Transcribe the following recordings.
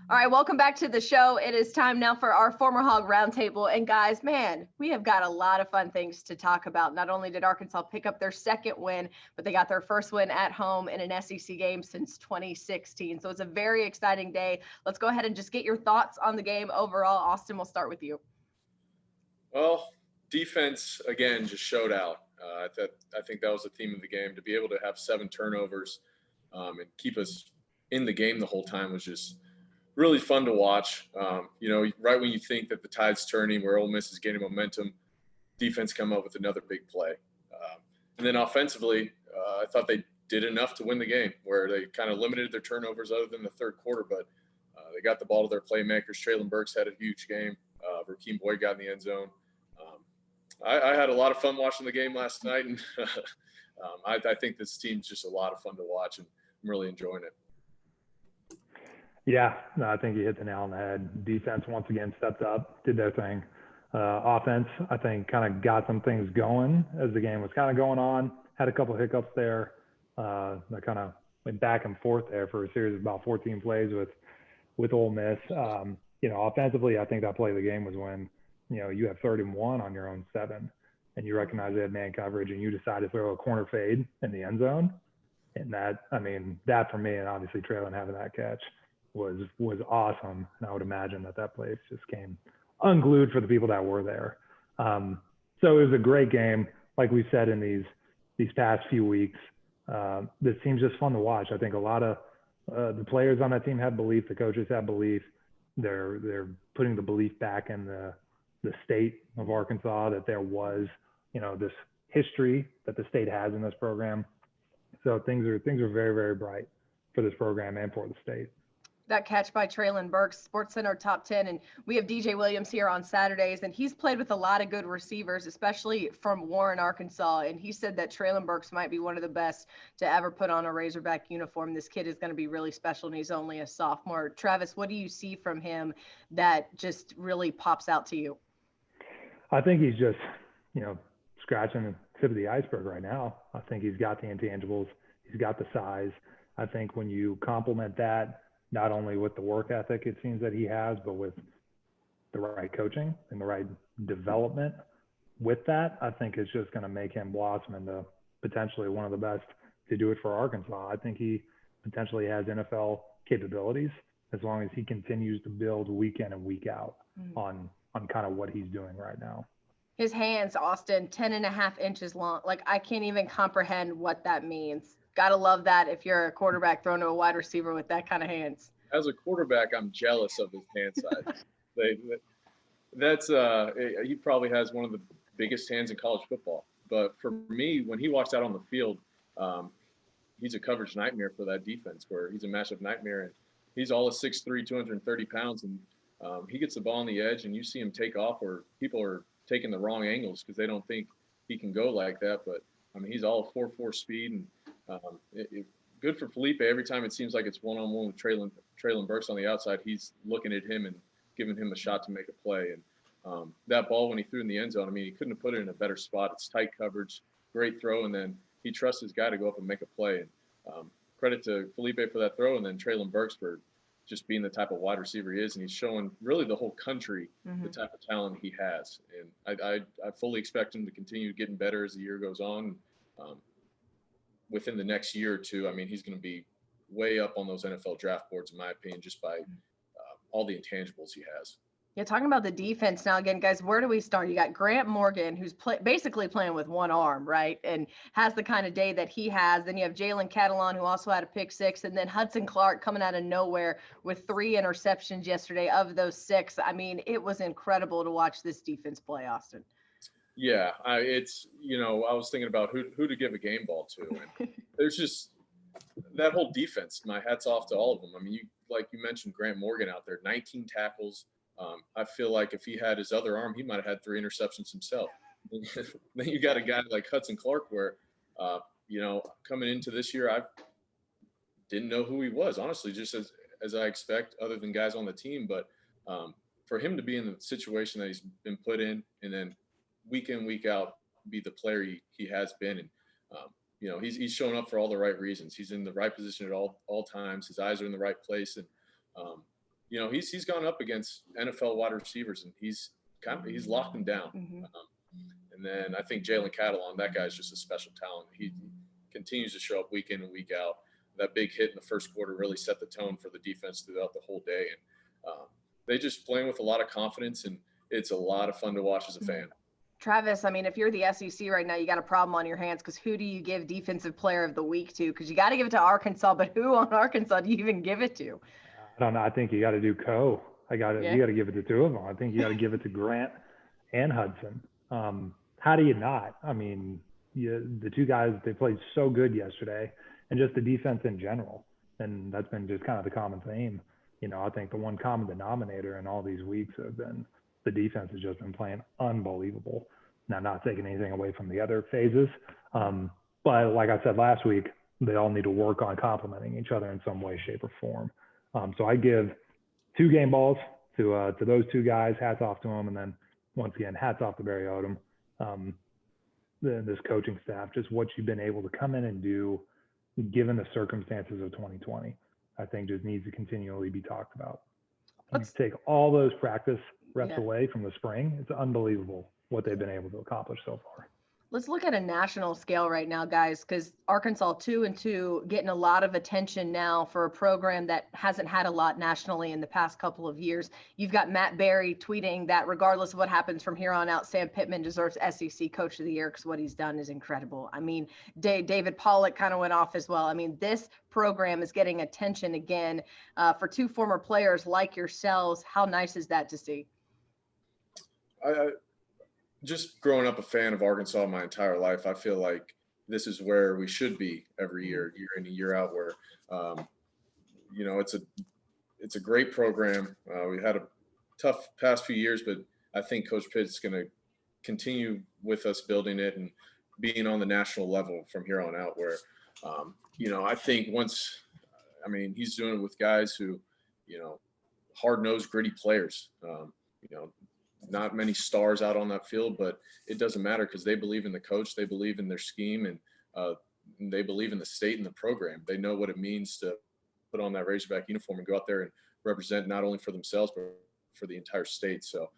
All right, welcome back to the show. It is time now for our former Hog Roundtable. And guys, man, we have got a lot of fun things to talk about. Not only did Arkansas pick up their second win, but they got their first win at home in an SEC game since 2016. So it's a very exciting day. Let's go ahead and just get your thoughts on the game overall. Austin, we'll start with you. Well, defense, again, just showed out. I think that was the theme of the game. To be able to have 7 turnovers and keep us in the game the whole time was just really fun to watch. Right when you think that the tide's turning, where Ole Miss is gaining momentum, defense come up with another big play. And then offensively, I thought they did enough to win the game, where they kind of limited their turnovers other than the third quarter, but they got the ball to their playmakers. Traylon Burks had a huge game. Rakeem Boyd got in the end zone. I had a lot of fun watching the game last night, and I think this team's just a lot of fun to watch, and I'm really enjoying it. Yeah, no, I think you hit the nail on the head. Defense once again stepped up, did their thing. Offense, I think, kind of got some things going as the game was kind of going on. Had a couple of hiccups there. That kind of went back and forth there for a series of about 14 plays with Ole Miss. Offensively, I think that play of the game was when you have 3rd and 1 on your own 7, and you recognize they had man coverage, and you decide to throw a corner fade in the end zone. And that for me, and obviously Traylon having that catch was awesome. And I would imagine that place just came unglued for the people that were there. So it was a great game. Like we said in these past few weeks, this team's just fun to watch. I think a lot of the players on that team have belief. The coaches have belief. They're putting the belief back in the state of Arkansas that there was, this history that the state has in this program. So things are very, very bright for this program and for the state. That catch by Traylon Burks, SportsCenter top 10. And we have DJ Williams here on Saturdays, and he's played with a lot of good receivers, especially from Warren, Arkansas. And he said that Traylon Burks might be one of the best to ever put on a Razorback uniform. This kid is going to be really special, and he's only a sophomore. Travis, what do you see from him that just really pops out to you? I think he's just, scratching the tip of the iceberg right now. I think he's got the intangibles. He's got the size. I think when you complement that, not only with the work ethic it seems that he has, but with the right coaching and the right development with that, I think it's just going to make him blossom into potentially one of the best to do it for Arkansas. I think he potentially has NFL capabilities as long as he continues to build week in and week out on kind of what he's doing right now. His hands, Austin, 10.5 inches long. Like, I can't even comprehend what that means. Gotta love that if you're a quarterback throwing to a wide receiver with that kind of hands. As a quarterback, I'm jealous of his hand size. He probably has one of the biggest hands in college football. But for me, when he walks out on the field, he's a coverage nightmare for that defense, where he's a matchup nightmare. And he's all of 6'3", 230 pounds, and he gets the ball on the edge, and you see him take off, or people are taking the wrong angles because they don't think he can go like that. But he's all 4.4 speed, and good for Felipe. Every time it seems like it's one-on-one with Traylon Burks on the outside, he's looking at him and giving him a shot to make a play. And that ball, when he threw in the end zone, he couldn't have put it in a better spot. It's tight coverage, great throw, and then he trusts his guy to go up and make a play. And credit to Felipe for that throw, and then Traylon Burks for just being the type of wide receiver he is. And he's showing really the whole country the type of talent he has. And I fully expect him to continue getting better as the year goes on. Within the next year or two, he's going to be way up on those NFL draft boards, in my opinion, just by all the intangibles he has. Yeah, talking about the defense now again, guys, where do we start? You got Grant Morgan, who's basically playing with one arm, right, and has the kind of day that he has. Then you have Jalen Catalon, who also had a pick 6, and then Hudson Clark coming out of nowhere with 3 interceptions yesterday of those 6. It was incredible to watch this defense play, Austin. Yeah, I was thinking about who to give a game ball to, and there's just that whole defense. My hat's off to all of them. Like you mentioned, Grant Morgan out there, 19 tackles. I feel like if he had his other arm, he might have had 3 interceptions himself. Then you got a guy like Hudson Clark, where coming into this year, I didn't know who he was, honestly, just as I expect, other than guys on the team. But for him to be in the situation that he's been put in, and then week in, week out, be the player he has been. And, he's showing up for all the right reasons. He's in the right position at all times. His eyes are in the right place. And, he's gone up against NFL wide receivers, and he's locked them down. And then I think Jalen Catalon, that guy's just a special talent. He continues to show up week in and week out. That big hit in the first quarter really set the tone for the defense throughout the whole day. And they just playing with a lot of confidence, and it's a lot of fun to watch as a fan. Travis, I mean, if you're the SEC right now, you got a problem on your hands because who do you give Defensive Player of the Week to? Because you got to give it to Arkansas, but who on Arkansas do you even give it to? I don't know. I think you got to do You got to give it to two of them. I think you got to give it to Grant and Hudson. How do you not? I mean, the two guys, they played so good yesterday, and just the defense in general. And that's been just kind of the common theme. I think the one common denominator in all these weeks have been the defense has just been playing unbelievable. Now, not taking anything away from the other phases. But like I said last week, they all need to work on complementing each other in some way, shape, or form. So I give 2 game balls to those two guys. Hats off to them. And then once again, hats off to Barry Odom, this coaching staff, just what you've been able to come in and do given the circumstances of 2020, I think just needs to continually be talked about. Let's take all those practice reps away from the spring. It's unbelievable what they've been able to accomplish so far. Let's look at a national scale right now, guys, because Arkansas 2-2 getting a lot of attention now for a program that hasn't had a lot nationally in the past couple of years. You've got Matt Berry tweeting that regardless of what happens from here on out, Sam Pittman deserves SEC Coach of the Year because what he's done is incredible. I mean, David Pollock kind of went off as well. I mean, this program is getting attention again for 2 former players like yourselves. How nice is that to see? Just growing up a fan of Arkansas my entire life, I feel like this is where we should be every year in and year out, where, it's a great program. We had a tough past few years, but I think Coach Pitt's going to continue with us building it and being on the national level from here on out, where, I think he's doing it with guys who, hard-nosed, gritty players, not many stars out on that field, but it doesn't matter because they believe in the coach, they believe in their scheme, and they believe in the state and the program. They know what it means to put on that Razorback uniform and go out there and represent not only for themselves, but for the entire state. So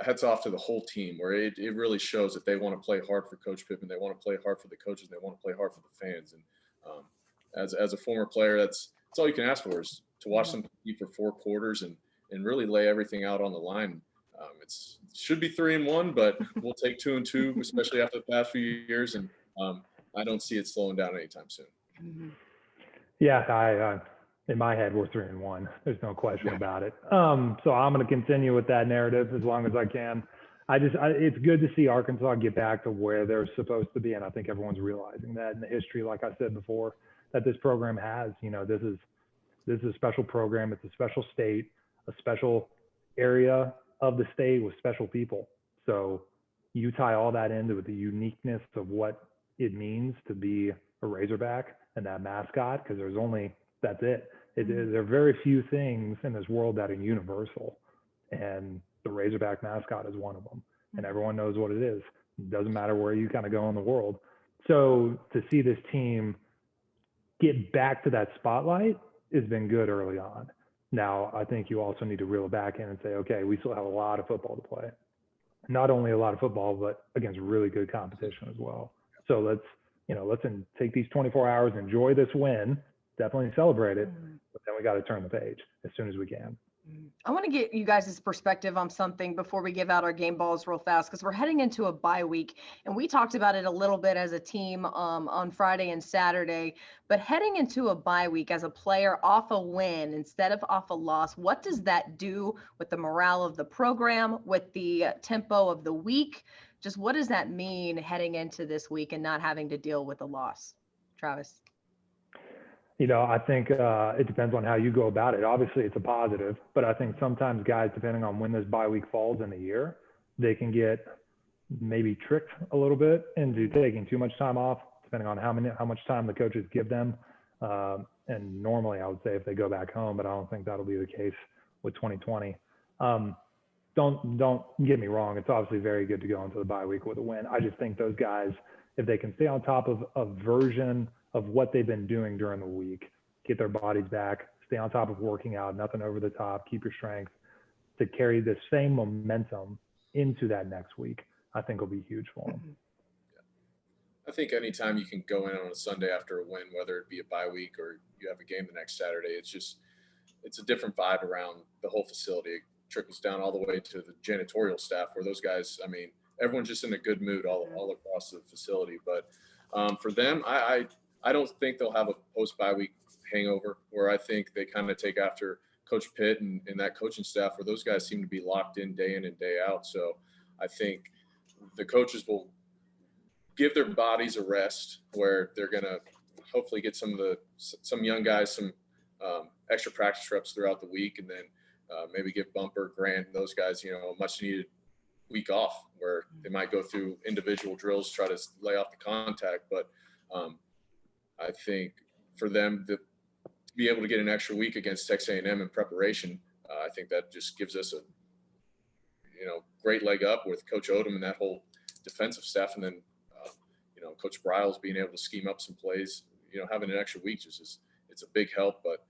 hats off to the whole team, where it really shows that they want to play hard for Coach Pittman. They want to play hard for the coaches. They want to play hard for the fans. And as a former player, that's all you can ask for, is to watch them compete for 4 quarters and really lay everything out on the line. It should be 3-1, but we'll take 2-2, especially after the past few years. And I don't see it slowing down anytime soon. Yeah, in my head, we're 3-1. There's no question about it. So I'm going to continue with that narrative as long as I can. It's good to see Arkansas get back to where they're supposed to be. And I think everyone's realizing that in the history, like I said before, that this program has. This is a special program. It's a special state, a special area of the state with special people. So you tie all that into the uniqueness of what it means to be a Razorback and that mascot, because that's it. There are very few things in this world that are universal, and the Razorback mascot is one of them. And everyone knows what it is. It doesn't matter where you kind of go in the world. So to see this team get back to that spotlight has been good early on. Now, I think you also need to reel it back in and say, okay, we still have a lot of football to play. Not only a lot of football, but against really good competition as well. So let's take these 24 hours, enjoy this win, definitely celebrate it, but then we got to turn the page as soon as we can. I want to get you guys' perspective on something before we give out our game balls real fast, because we're heading into a bye week, and we talked about it a little bit as a team on Friday and Saturday. But heading into a bye week as a player off a win instead of off a loss, what does that do with the morale of the program, with the tempo of the week? Just what does that mean heading into this week and not having to deal with a loss? Travis? I think it depends on how you go about it. Obviously, it's a positive, but I think sometimes guys, depending on when this bye week falls in the year, they can get maybe tricked a little bit into taking too much time off, depending on how much time the coaches give them. And normally, I would say if they go back home, but I don't think that'll be the case with 2020. Don't get me wrong. It's obviously very good to go into the bye week with a win. I just think those guys, if they can stay on top of a version of what they've been doing during the week, get their bodies back, stay on top of working out, nothing over the top, keep your strength, to carry the same momentum into that next week, I think will be huge for them. I think anytime you can go in on a Sunday after a win, whether it be a bye week or you have a game the next Saturday, it's a different vibe around the whole facility. It trickles down all the way to the janitorial staff, where those guys, I mean, everyone's just in a good mood all across the facility. But for them, I don't think they'll have a post bye week hangover, where I think they kind of take after Coach Pitt and that coaching staff, where those guys seem to be locked in and day out. So I think the coaches will give their bodies a rest, where they're going to hopefully get some young guys some extra practice reps throughout the week, and then maybe give Bumper, Grant, those guys, a much needed week off, where they might go through individual drills, try to lay off the contact. But I think for them to be able to get an extra week against Texas A&M in preparation, I think that just gives us a great leg up with Coach Odom and that whole defensive staff, and then Coach Bryles being able to scheme up some plays. Having an extra week it's a big help. But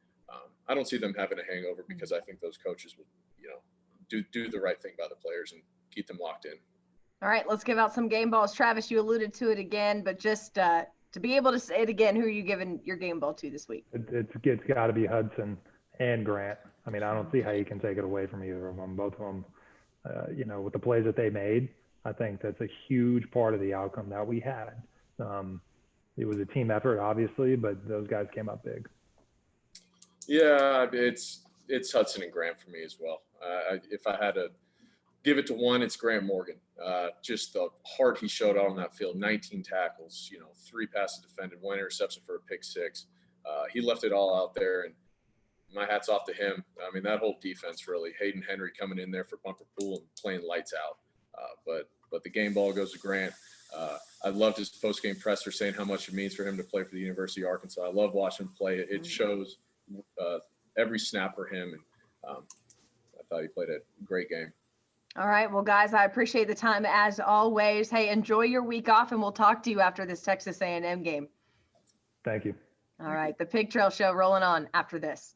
I don't see them having a hangover, because I think those coaches will do the right thing by the players and keep them locked in. All right, let's give out some game balls. Travis, you alluded to it again, but just to be able to say it again, who are you giving your game ball to this week? It's got to be Hudson and Grant. I mean, I don't see how you can take it away from either of them. Both of them, with the plays that they made, I think that's a huge part of the outcome that we had. It was a team effort, obviously, but those guys came up big. Yeah, it's Hudson and Grant for me as well. If I had to give it to one, it's Grant Morgan. Just the heart he showed out on that field, 19 tackles, 3 passes defended, 1 interception for a pick 6. He left it all out there, and my hat's off to him. I mean, that whole defense really, Hayden Henry coming in there for Bumper Pool and playing lights out. But the game ball goes to Grant. I loved his post-game presser saying how much it means for him to play for the University of Arkansas. I love watching him play. It shows every snap for him, and I thought he played a great game. All right. Well, guys, I appreciate the time as always. Hey, enjoy your week off, and we'll talk to you after this Texas A&M game. Thank you. All right. The Pig Trail Show rolling on after this.